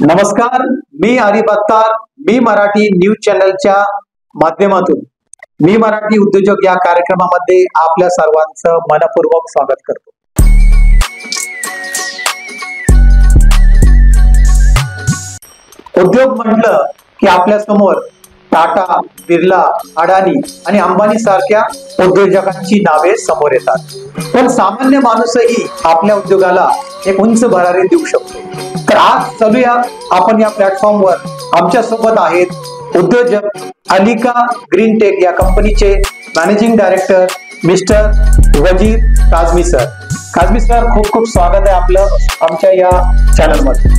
नमस्कार, मी हरी बत्तार. मी मराठी न्यूज चॅनलच्या माध्यमातून मी मराठी उद्योजक या कार्यक्रमामध्ये आपल्या सर्वांचं मनपूर्वक स्वागत करतो. उद्योग म्हटलं की आपल्या समोर टाटा, बिर्ला, अडाणी आणि अंबानी सारख्या उद्योजकांची नावे समोर येतात. पण सामान्य माणूसही आपल्या उद्योगाला एक उंच भरारी देऊ शकतो. तर आज चालूया आपण या प्लॅटफॉर्मवर आमच्या सोबत आहेत उद्योजक अलिका ग्रीन टेक या कंपनीचे मॅनेजिंग डायरेक्टर मिस्टर वजीर काझमी सर. काझमी सर, खूप खूप स्वागत आहे आपलं आमच्या या चॅनलमध्ये.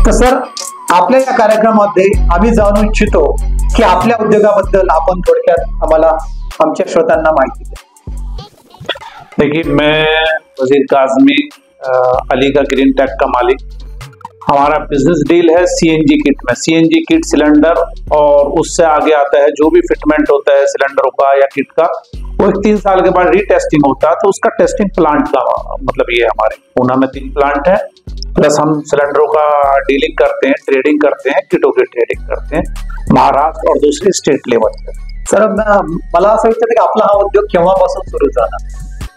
तर सर, आपल्या या कार्यक्रमामध्ये आम्ही जाणू इच्छितो की आपल्या उद्योगाबद्दल आपण थोडक्यात आम्हाला आमच्या श्रोत्यांना माहिती द्या. देखिए, मैं वजीर काज़मी, अलीका ग्रीन टेक का मालिक. हमारा बिजनेस डील है सीएनजी किट में. सीएनजी किट सिलेंडर और उससे आगे आता है जो भी फिटमेंट होता है सिलेंडरों का या किट का, वो 3 साल के बाद रीटेस्टिंग होता है. तो उसका टेस्टिंग प्लांट का मतलब ये हमारे पूना में 3 प्लांट है. प्लस हम सिलेंडरों का डीलिंग करते हैं, ट्रेडिंग करते हैं, किटों की ट्रेडिंग करते हैं महाराष्ट्र और दूसरे स्टेट लेवल पे. सर, मला असं विचारते की आपला हा उद्योग केव्हापासून सुरू झाला?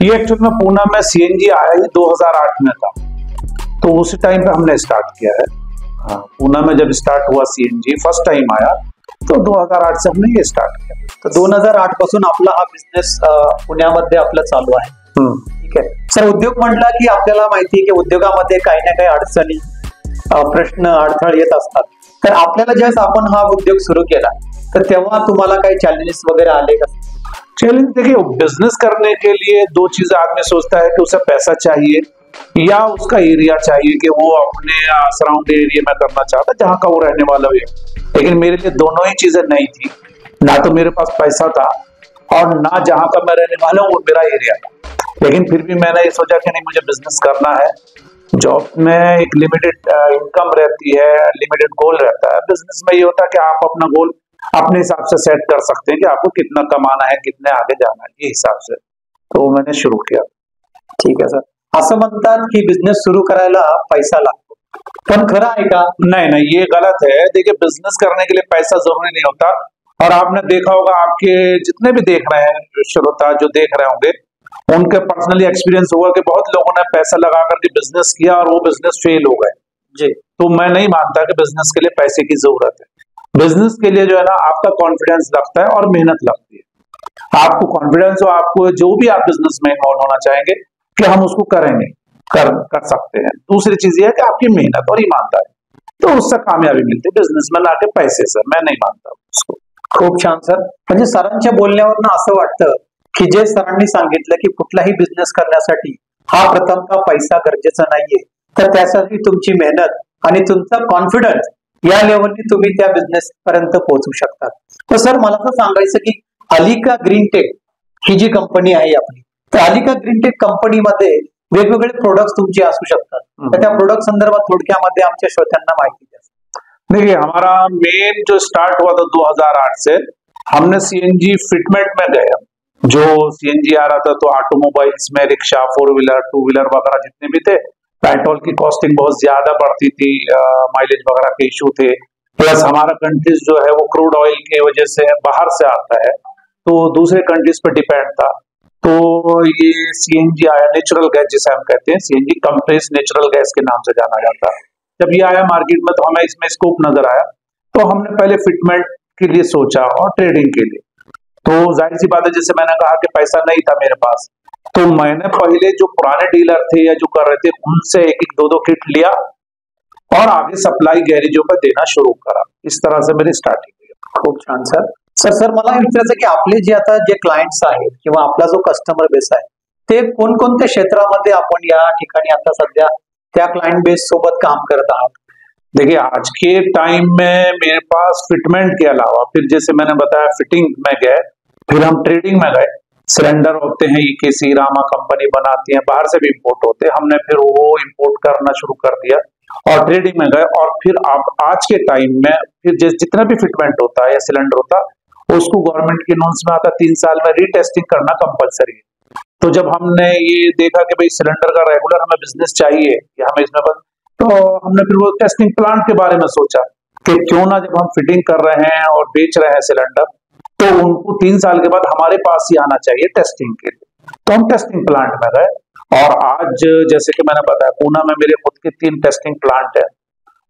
ये एक्चुअल में पूना में सीएनजी आया ही 2008 में था, तो उसी टाइम पे हमने स्टार्ट किया है. हाँ, पूना में जब स्टार्ट हुआ सीएनजी फर्स्ट टाइम आया तो 2008 से हमने ये स्टार्ट किया. तर 2008 पासून आपला हा बिझनेस पुण्यामध्ये आपला चालू आहे. ठीक आहे सर. उद्योग म्हटला की आपल्याला माहिती आहे की उद्योगामध्ये काही ना काही अडचणी, प्रश्न, अडथळे येत असतात. तर आपल्याला ज्यावेळेस आपण हा उद्योग सुरू केला तर तेव्हा तुम्हाला काही चॅलेंजेस वगैरे आले का? चैलेंज देखिए, बिजनेस करने के लिए 2 चीजें आदमी सोचता है कि उसे पैसा चाहिए या उसका एरिया चाहिए कि वो अपने सराउंड एरिया में करना चाहता है जहाँ का वो रहने वाला है. लेकिन मेरे लिए दोनों ही चीजें नहीं थी. ना तो मेरे पास पैसा था और ना जहाँ का मैं रहने वाला हूँ वो मेरा एरिया था. लेकिन फिर भी मैंने ये सोचा कि नहीं, मुझे बिजनेस करना है. जॉब में एक लिमिटेड इनकम रहती है, लिमिटेड गोल रहता है. बिजनेस में ये होता है कि आप अपना गोल अपने हिसाब से सेट कर सकते हैं कि आपको कितना कमाना है, कितने आगे जाना है, ये हिसाब से. तो मैंने शुरू किया. ठीक आहे सर. असं म्हणतात की बिझनेस सुरू करायला पैसा लागतो, पण खरं आहे का? नहीं, ये गलत है. देखिए, बिजनेस करने के लिए पैसा जरूरी नहीं होता. और आपने देखा होगा, आपके जितने भी देख रहे हैं श्रोता जो देख रहे होंगे, उनके पर्सनली एक्सपीरियंस हुआ कि बहुत लोगों ने पैसा लगा करके बिजनेस किया और वो बिजनेस फेल हो गए. जी. तो मैं नहीं मानता कि बिजनेस के लिए पैसे की जरूरत है. बिजनेस के लिए जो है ना, आपका कॉन्फिडेंस लगता है और मेहनत लगती है. आपको कॉन्फिडेंस हो, आपको जो भी आप बिजनेस में इन्वॉल्व होना चाहेंगे कि हम उसको करेंगे, कर सकते हैं. दूसरी चीज ये है कि आपकी मेहनत और ईमानदारी, तो उससे कामयाबी मिलती है. बिजनेस में ना के पैसे से मैं नहीं मानता उसको. खूप छान सर. म्हणजे सरांच्या बोलण्यावरून असं वाटतं की जे सरांनी सांगितलं की कुठलाही बिझनेस करण्यासाठी हा प्रथमतः पैसा गरजेचा नाहीये, तर त्यासाठी तुमची मेहनत आणि तुमचा कॉन्फिडन्स या लेवलनी तुम्ही त्या बिझनेस पर्यंत पोहोचू शकतात. तर सर, मला असं सांगायचं की अलिका ग्रीन टेक ही जी कंपनी आहे आपली, तर अलिका ग्रीन टेक कंपनीमध्ये वेगवेगळे प्रोडक्ट्स तुमचे असू शकतात. तर त्या प्रोडक्ट संदर्भात थोडक्यामध्ये आमच्या श्रोत्यांना माहिती द्या. देखिए, हमारा मेन जो स्टार्ट हुआ था 2008 से, हमने सीएनजी फिटमेंट में गए. जो सीएनजी आ रहा था तो ऑटोमोबाइल्स में रिक्शा, 4 व्हीलर, 2 व्हीलर वगैरह जितने भी थे, पेट्रोल की कॉस्टिंग बहुत ज्यादा बढ़ती थी, माइलेज वगैरह के इशू थे. प्लस हमारा कंट्रीज जो है वो क्रूड ऑयल की वजह से बाहर से आता है, तो दूसरे कंट्रीज पर डिपेंड था. तो ये सीएनजी आया, नेचुरल गैस जिसे हम कहते हैं, सीएनजी कंप्रेस नेचुरल गैस के नाम से जाना जाता है. जब ये आया मार्केट में तो हमें इसमें स्कोप नजर आया, तो हमने पहले फिटमेंट के लिए सोचा और ट्रेडिंग के लिए. तो जाहिर सी बात है, जैसे मैंने कहा कि पैसा नहीं था मेरे पास, तो मैंने पहले जो पुराने डीलर थे या जो कर रहे थे उनसे 1-1, 2-2 किट लिया और आगे सप्लाई गैरेजों पर देना शुरू करा. इस तरह से मेरी स्टार्टिंग हुई. खूप छान सर. सर, मला विचारायचं की आपले जे आता जे क्लायंट्स आहेत किंवा आपला जो कस्टमर बेस आहे, ते कोणकोणत्या क्षेत्रामध्ये आपण या ठिकाणी आता सध्या त्या क्लायंट बेस सोबत काम करत आहात? देखिए, आज के टाइम में मेरे पास फिटमेंट के अलावा फिर जैसे मैंने बताया फिटिंग में गए, फिर हम ट्रेडिंग में गए. सिलेंडर होते हैं ईकेसी, रामा कंपनी बनाती है, बाहर से भी इंपोर्ट होते हैं, हमने फिर वो इंपोर्ट करना शुरू कर दिया और ट्रेडिंग में गए. और फिर अब आज के टाइम में फिर जितना भी फिटमेंट होता है या सिलेंडर होता है, उसको गवर्नमेंट के नॉर्म्स में आता 3 साल में रीटेस्टिंग करना कंपलसरी है. तो जब हमने ये देखा कि भाई सिलेंडर का रेगुलर हमें बिजनेस चाहिए या हमें इसमें तो हमने फिर वो टेस्टिंग प्लांट के बारे में सोचा कि क्यों ना जब हम फिटिंग कर रहे हैं और बेच रहे हैं सिलेंडर, तो उनको 3 साल के बाद हमारे पास ही आना चाहिए टेस्टिंग के लिए। तो हम टेस्टिंग प्लांट में गए और आज जैसे कि मैंने बताया पूना में मेरे खुद के 3 टेस्टिंग प्लांट है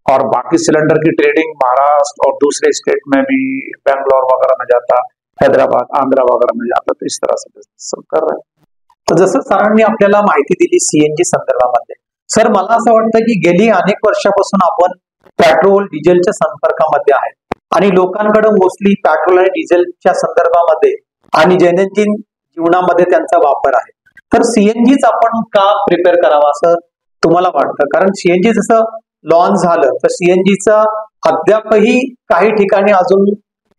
और बाकी सिलेंडर की ट्रेडिंग महाराष्ट्र और दूसरे स्टेट में भी, बेंगलोर वगैरह में जाता, हैदराबाद, आंध्रा वगैरह में जाता, तो इस तरह से बिझनेस कर रहे हैं। तर जसं सरांनी आपल्याला माहिती दिली सीएनजी संदर्भामध्ये, सर मला असं वाटतं की गेली अनेक वर्षापासून आपण पेट्रोल डिझेलच्या संपर्कामध्ये आहे आणि लोकांकडे मोस्टली पेट्रोल आणि डिझेलच्या संदर्भामध्ये आणि दैनंदिन जीवनामध्ये त्यांचा वापर आहे. तर सीएनजीच आपण का प्रिपेअर करावा असं तुम्हाला वाटतं? कारण सीएनजी जसं लॉन्च झालं तर सीएनजीचा अद्यापही काही ठिकाणी अजून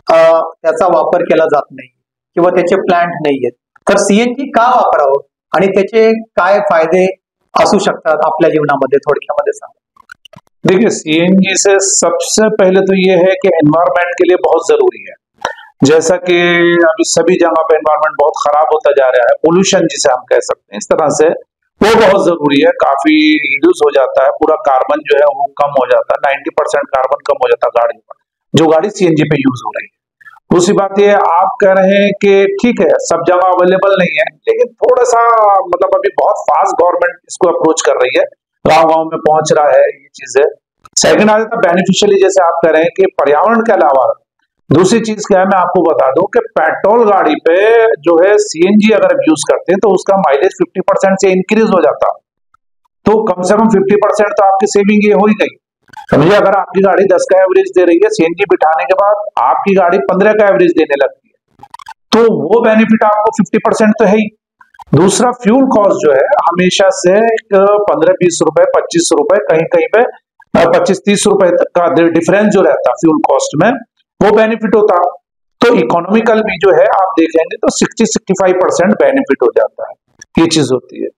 त्याचा वापर केला जात नाही किंवा त्याचे प्लांट नाहीयेत. तर सीएनजी का वापरावं आणि त्याचे काय फायदे असू शकतात आपल्या जीवनामध्ये, थोडक्यामध्ये सांगा. देखिए, सीएनजी से सबसे पहले तो ये है कि एनवायरमेंट के लिए बहुत जरूरी है। जैसा कि अभी सभी जगह पे एनवायरमेंट बहुत खराब होता जा रहा है, पोल्यूशन जिसे हम कह सकते हैं, इस तरह से वो बहुत जरूरी है। काफी रिड्यूस हो जाता है, पूरा कार्बन जो है वो कम हो जाता है, 90% कार्बन कम हो जाता है गाड़ी में, जो गाड़ी सीएनजी पे यूज हो रही है। दूसरी बात ये, आप कह रहे हैं कि ठीक है सब जगह अवेलेबल नहीं है, लेकिन थोड़ा सा मतलब अभी बहुत फास्ट गवर्नमेंट इसको अप्रोच कर रही है, गांव-गांव में पहुंच रहा है ये चीजें। सेकंड आ जाता है बेनिफिशियली, जैसे आप कह रहे हैं कि पर्यावरण के अलावा दूसरी चीज क्या है, मैं आपको बता दूं कि पेट्रोल गाड़ी पे जो है सीएनजी अगर आप यूज करते हैं तो उसका माइलेज 50% से इंक्रीज हो जाता, तो कम से कम 50% तो आपकी सेविंग ये हो ही गई। समझिए, अगर आपकी गाड़ी 10 का एवरेज दे रही है, सीएनजी बिठाने के बाद आपकी गाड़ी 15 का एवरेज देने लगती है, तो वो बेनिफिट आपको 50% तो है ही। दूसरा, फ्यूल कॉस्ट जो है हमेशा से 15-20 रुपए, 25 रुपए, कहीं कहीं पे 25-30 रुपए तक का डिफरेंस जो रहता फ्यूल कॉस्ट में, वो बेनिफिट होता। तो इकोनॉमिकल भी जो है आप देखेंगे तो 60-65% बेनिफिट हो जाता है, ये चीज होती है।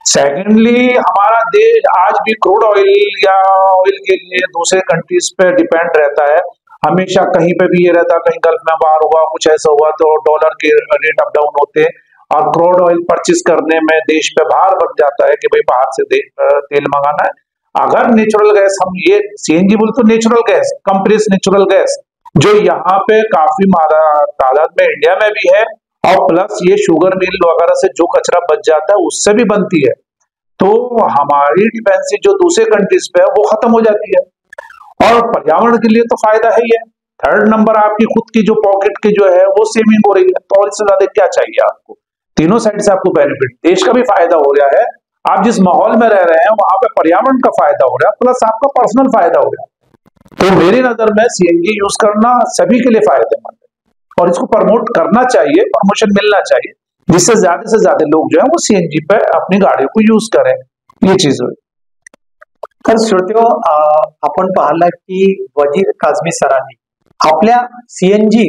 सेकेंडली, हमारा देश आज भी क्रूड ऑयल या ऑयल के लिए दूसरे कंट्रीज पे डिपेंड रहता है। हमेशा कहीं पे भी ये रहता, कहीं गल्फ में बाहर हुआ, कुछ ऐसा हुआ तो डॉलर के रेट अप डाउन होते हैं और क्रूड ऑयल परचेज करने में देश पे भार बढ़ जाता है कि भाई बाहर से तेल मंगाना है। अगर नेचुरल गैस, हम ये सीएनजी बोले तो natural gas, compress natural gas, जो यहाँ पे काफी तादाद में इंडिया में भी है, और प्लस ये शुगर मिल वगैरह से जो कचरा बच जाता है उससे भी बनती है, तो हमारी डिपेंडेंसी जो दूसरे कंट्रीज पे है वो खत्म हो जाती है और पर्यावरण के लिए तो फायदा है ही है। थर्ड नंबर, आपकी खुद की जो पॉकेट की जो है वो सेविंग हो रही है, तो और इससे ज्यादा क्या चाहिए आपको? तीनों साइड से आपको बेनिफिट, देश का भी फायदा हो रहा है, आप जिस माहौल में रह रहे हैं वहां पे पर्यावरण का फायदा हो रहा है, प्लस आपका पर्सनल फायदा हो रहा है। तो मेरी नजर में सीएनजी यूज करना सभी के लिए फायदेमंद है और इसको प्रमोट करना चाहिए, प्रमोशन मिलना चाहिए, जिससे से ज्यादा लोग जो है वो सीएनजी पे अपनी गाड़ियों को यूज करें, ये चीज हुई। तर श्रोत्यो, आपण पाहिलं की वजीर काझमी सरांनी आपल्या सीएनजी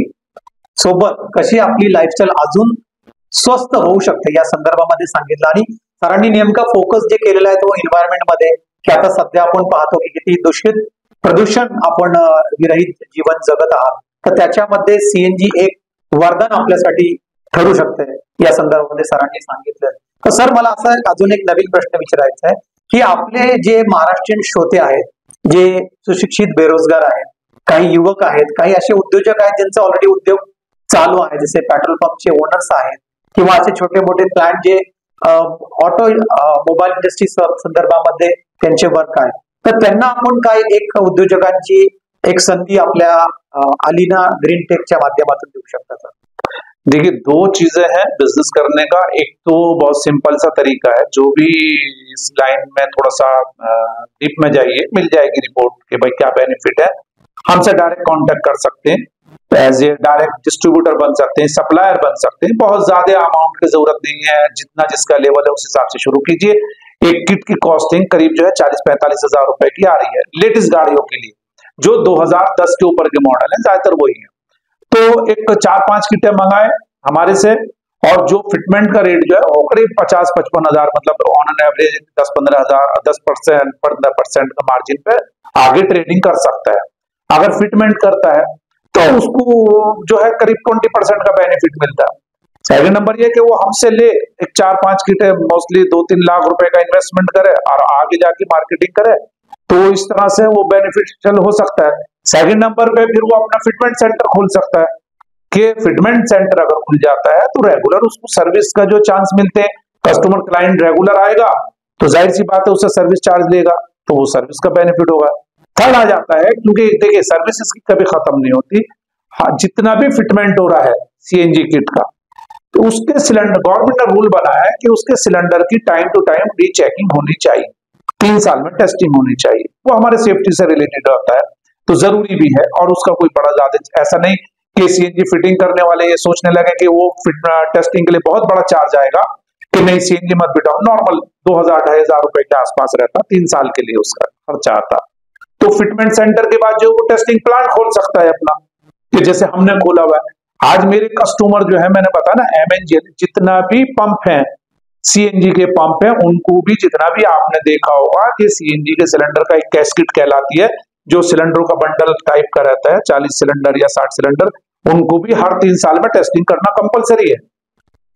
सोबत कशी आपली लाईफस्टाईल अजून स्वस्त होऊ शकते या संदर्भामध्ये सांगितलं आणि सरांनी नेमका फोकस जे केलेला आहे तो एन्व्हायरमेंट मध्ये, की आता सध्या आपण पाहतो की किती दूषित प्रदूषण आपण विरहित जीवन जगत आहात, तर त्याच्यामध्ये सीएनजी एक वरदान आपल्यासाठी ठरू शकते या संदर्भामध्ये सरांनी सांगितलं. तर सर, मला असा अजून एक नवीन प्रश्न विचारायचा आहे की आपले जे महाराष्ट्रीयन श्रोते आहेत, जे सुशिक्षित बेरोजगार आहेत, काही युवक आहेत, काही असे उद्योजक आहेत ज्यांचा ऑलरेडी उद्योग चालू आहे, जसे पेट्रोल पंपचे ओनर्स आहेत किंवा असे छोटे मोठे प्लांट जे ऑटो मोबाईल इंडस्ट्री संदर्भामध्ये त्यांचे वर्क आहे, तर त्यांना आपण काय एक उद्योजकांची एक संधी आपल्या अलिना ग्रीन टेकच्या माध्यमातून देऊ शकता? सर, देखिए, दो चीजें हैं बिजनेस करने का। एक तो बहुत सिंपल सा तरीका है, जो भी इस लाइन में थोड़ा सा डीप में जाइए, मिल जाएगी रिपोर्ट कि भाई क्या बेनिफिट है। हमसे डायरेक्ट कांटेक्ट कर सकते हैं, एज ए डायरेक्ट डिस्ट्रीब्यूटर बन सकते हैं, सप्लायर बन सकते हैं। बहुत ज्यादा अमाउंट की जरूरत नहीं है, जितना जिसका लेवल है उस हिसाब से शुरू कीजिए। एक किट की कॉस्टिंग करीब जो है 40-45 हजार रुपए की आ रही है लेटेस्ट गाड़ियों के लिए, जो 2010 के ऊपर के मॉडल है, ज्यादातर वही है। तो एक 4-5 किटें मंगाए हमारे से, और जो फिटमेंट का रेट जो है वो करीब 50-55 हजार, मतलब ऑन एन एवरेज 10-15 हजार, 10% का मार्जिन पे आगे ट्रेडिंग कर सकता है। अगर फिटमेंट करता है तो उसको जो है करीब 20% का बेनिफिट मिलता है। सेकंड नंबर ये कि वो हमसे ले एक 4-5 किटें, मोस्टली 2-3 लाख रुपए का इन्वेस्टमेंट करे और आगे जाके मार्केटिंग करे, तो इस तरह से वो बेनिफिशियल हो सकता है। सेकंड नंबर पे फिर वो अपना फिटमेंट सेंटर खोल सकता है कि फिटमेंट सेंटर अगर खुल जाता है तो रेगुलर उसको सर्विस का जो चांस मिलते हैं, कस्टमर क्लाइंट रेगुलर आएगा तो जाहिर सी बात है उससे सर्विस चार्ज लेगा, तो वो सर्विस का बेनिफिट होगा। थर्ड आ जाता है, क्योंकि देखिए सर्विस इसकी कभी खत्म नहीं होती। हाँ, जितना भी फिटमेंट हो रहा है सीएनजी किट का, तो उसके सिलेंडर, गवर्नमेंट ने रूल बनाया है कि उसके सिलेंडर की टाइम टू टाइम रीचेकिंग होनी चाहिए, 3 साल में टेस्टिंग होनी चाहिए। वो हमारे सेफ्टी से रिलेटेड होता है, तो जरूरी भी है। और उसका कोई बड़ा ज्यादा ऐसा नहीं कि सीएनजी फिटिंग करने वाले ये सोचने लगे कि वो टेस्टिंग के लिए बहुत बड़ा चार्ज आएगा कि नहीं सीएनजी मत बिठाओ, नॉर्मल 2000-2500 रुपए के आसपास रहता, 3 साल के लिए उसका खर्चा आता। तो फिटमेंट सेंटर के बाद जो वो टेस्टिंग प्लांट खोल सकता है अपना, कि जैसे हमने खोला हुआ है। आज मेरे कस्टमर जो है, मैंने बताया ना एमएनजीएल, जितना भी पंप है सीएनजी के पंप है, उनको भी जितना भी आपने देखा होगा कि सीएनजी के सिलेंडर का एक कैस्केट कहलाती है, जो सिलेंडरों का बंडल टाइप का रहता है, 40 सिलेंडर या 60 सिलेंडर, उनको भी हर 3 साल में टेस्टिंग करना कंपलसरी है।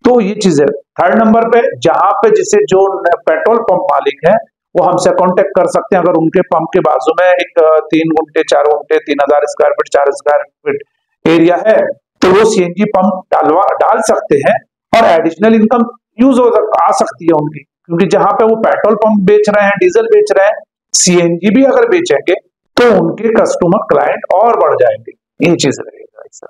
तो ये चीज है। थर्ड नंबर पे, जहां पे जिसे जो पेट्रोल पंप मालिक है वो हमसे कांटेक्ट कर सकते हैं। अगर उनके पंप के बाजू में एक 3 गुंठे 4 गुंठे 3000 square feet 4 square feet area है, तो वो सीएनजी पंप डाल सकते हैं और एडिशनल इनकम आ सकती है उनकी, क्योंकि जहां पे वो पेट्रोल पंप बेच रहे हैं, डीजल बेच रहे हैं, सीएनजी भी अगर बेचेंगे तो उनके कस्टमर क्लाइंट और बढ़ जाएंगे। इन चीज रहेगा सर।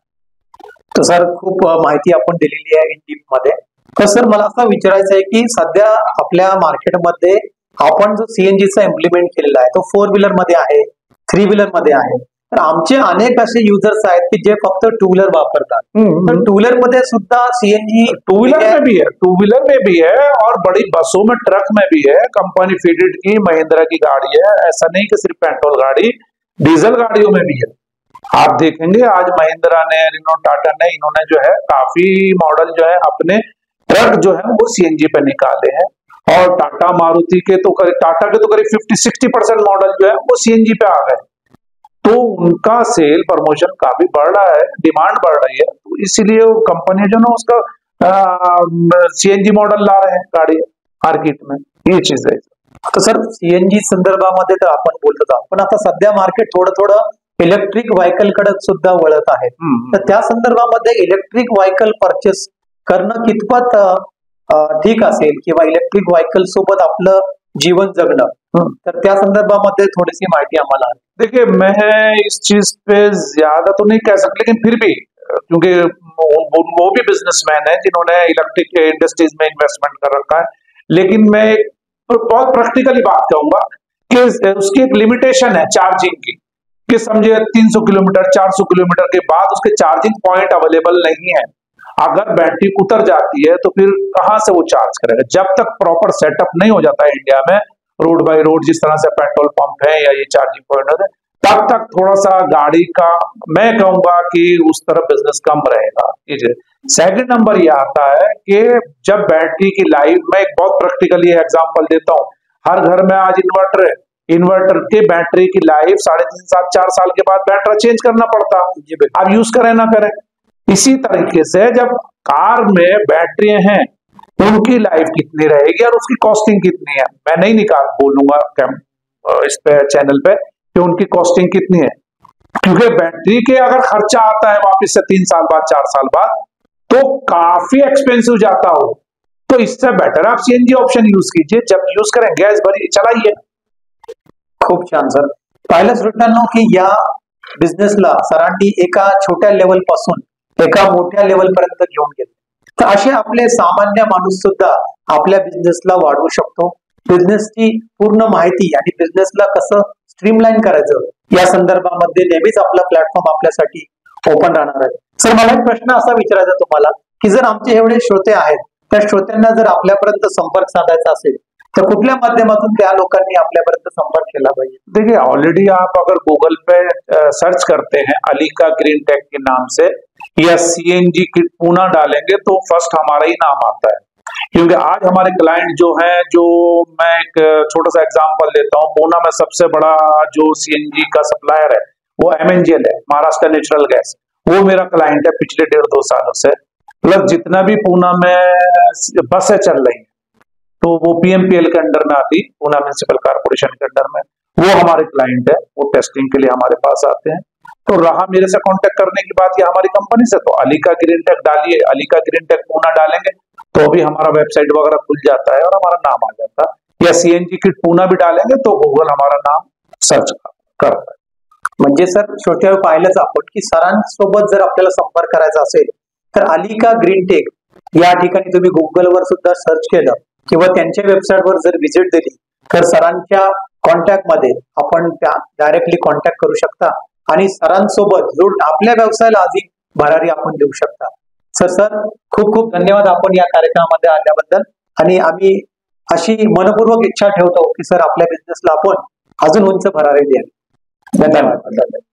तर सर खूप माहिती आपण दिलेली आहे इन डीप मध्ये। तर सर मला असं विचारायचं आहे की सध्या आपल्या मार्केटमध्ये आपण जो सीएनजीचा इम्प्लिमेंट केलेला आहे तो 4 व्हीलर मध्ये आहे, 3 व्हीलर मध्ये आहे, तर आमचे अनेक असे युजर्स आहेत की जे फक्त 2 व्हीलर वापरतात। तर 2 व्हीलर मध्ये सुद्धा सीएनजी 2 व्हीलर में भी है, 2 व्हीलर में भी है और बड़ी बसों में, ट्रक में भी है। कंपनी फीडेड की महिंद्रा की गाड़ी है, ऐसा नहीं कि सिर्फ पेट्रोल गाड़ी, डीजल गाड़ियों में भी है। आप देखेंगे आज महिंद्रा ने, रिनो टाटा ने, इन्होंने जो है काफी मॉडल जो है अपने ट्रक जो है वो सीएनजी पे निकाले हैं। और टाटा मारुति के तो करीब 50-60% मॉडल जो है वो सीएनजी पे आ गए। तो उनका सेल प्रमोशन काफी बढ़ रहा है, डिमांड बढ़ रही है, तो इसीलिए कंपनी जो ना उसका सीएनजी मॉडल ला रहे हैं गाड़ी मार्केट में। ये चीज है। तर सर सीएनजी संदर्भामध्ये तर आपण बोलतो आहोत, पण आता सध्या मार्केट थोडं इलेक्ट्रिक व्हायकल कडे सुद्धा वळत आहे। तर त्या संदर्भामध्ये इलेक्ट्रिक व्हायकल परचेस करणं कितपत ठीक असेल किंवा इलेक्ट्रिक व्हायकल सोबत आपलं जीवन जगणं, तर त्या संदर्भामध्ये थोडीशी माहिती आम्हाला। देखिए, मैं इस चीज पे ज्यादा तो नहीं कह सकता, लेकिन फिर भी क्योंकि वो भी बिजनेसमैन है जिन्होंने इलेक्ट्रिक इंडस्ट्रीज में इन्वेस्टमेंट कर रखा है, लेकिन मैं बहुत प्रैक्टिकली बात कहूंगा कि उसकी एक लिमिटेशन है चार्जिंग की, कि समझिए 300 किलोमीटर 400 किलोमीटर के बाद उसके चार्जिंग पॉइंट अवेलेबल नहीं है। अगर बैटरी उतर जाती है तो फिर कहां से वो चार्ज करेगा? जब तक प्रॉपर सेटअप नहीं हो जाता है इंडिया में, रोड बाय रोड जिस तरह से पेट्रोल पंप है या ये चार्जिंग पॉइंट है, तब तक थोड़ा सा गाड़ी का, मैं कहूंगा कि उस तरफ बिजनेस कम रहेगा। सेकंड नंबर ये आता है कि जब बैटरी की लाइफ, मैं एक बहुत प्रैक्टिकली एग्जांपल देता हूँ, हर घर में आज इन्वर्टर है, इन्वर्टर के बैटरी की लाइफ 3.5 साल 4 साल के बाद बैटरी चेंज करना पड़ता है। आप यूज करें ना करें। इसी तरीके से जब कार में बैटरी हैं उनकी लाइफ कितनी रहेगी और उसकी कॉस्टिंग कितनी है, मैं नहीं बोलूंगा इस पे चैनल पे कि उनकी कॉस्टिंग कितनी है, क्योंकि बैटरी के अगर खर्चा आता है वापस से 3 साल बाद 4 साल बाद तो काफी एक्सपेंसिव जाता हो। तो इससे बेटर आप सीएनजी ऑप्शन यूज कीजिए, जब यूज करें गैस भरी चलाइए। खूप छान सर। पाहिलं श्रोत्यांनो की या बिझनेसला सरांनी एका छोट्या लेवल पासून एका मोठ्या लेवल पर्यंत घेऊन गेले। तर असे आपले सामान्य माणूस सुद्धा आपल्या बिझनेसला वाढवू शकतो। बिझनेसची पूर्ण माहिती आणि बिझनेसला कसं स्ट्रीमलाईन करायचं या संदर्भामध्ये नेहमीच आपला प्लॅटफॉर्म आपल्यासाठी ओपन राहणार आहे। सर मला एक प्रश्न असा विचारायचा तुम्हाला की जर आमचे एवढे श्रोते आहेत, त्या श्रोत्यांना जर आपल्यापर्यंत संपर्क साधायचा असेल तर कुठल्या माध्यमातून त्या लोकांनी आपल्यापर्यंत संपर्क केला पाहिजे? देखिए, ऑलरेडी आप अगर गूगल पे सर्च करते हैं अलीका ग्रीन टेक के नाम से या सीएनजी किट पूना डालेंगे तो फर्स्ट हमारा ही नाम आता है, क्योंकि आज हमारे क्लाइंट जो हैं, जो मैं एक छोटा सा एग्जांपल देता हूँ, पूना में सबसे बड़ा जो सीएनजी का सप्लायर है वो एमएनजीएल है, महाराष्ट्र नेचुरल गैस। वो मेरा क्लाइंट है पिछले 1.5-2 सालों से। प्लस जितना भी पूना में बसें चल रही है तो वो पीएमपीएल के अंडर में आती, पूना म्युनिसिपल कॉर्पोरेशन के अंडर में, वो हमारे क्लाइंट है, वो टेस्टिंग के लिए हमारे पास आते हैं। तो रहा मेरे से कांटेक्ट करने की बात या हमारी कंपनी से, तो अलीका ग्रीन टेक डालिए, अलीका ग्रीन टेक पूना डालेंगे तो भी हमारा वेबसाइट वगैरह खुल जाता है और हमारा नाम आ जाता है। या सीएनजी किट पूना भी डालेंगे तो गूगल हमारा नाम सर्च करता है। म्हणजे सर शेवटी पाहिलंच आपण की सरांसोबत जर आपल्याला संपर्क करायचा असेल तर अलीका ग्रीन टेक या ठिकाणी तुम्ही गुगलवर सुद्धा सर्च केलं किंवा त्यांच्या वेबसाईटवर जर व्हिजिट दिली तर सरांच्या कॉन्टॅक्ट मध्ये आपण त्या डायरेक्टली कॉन्टॅक्ट करू शकता आणि सरांसोबत जोड आपल्या व्यवसायाला अधिक भरारी आपण देऊ शकता। सर खूप खूप धन्यवाद आपण या कार्यक्रमामध्ये आल्याबद्दल आणि आम्ही अशी मनपूर्वक इच्छा ठेवतो की सर आपल्या बिझनेसला आपण अजून उंच भरारी द्यावी। धन्यवाद।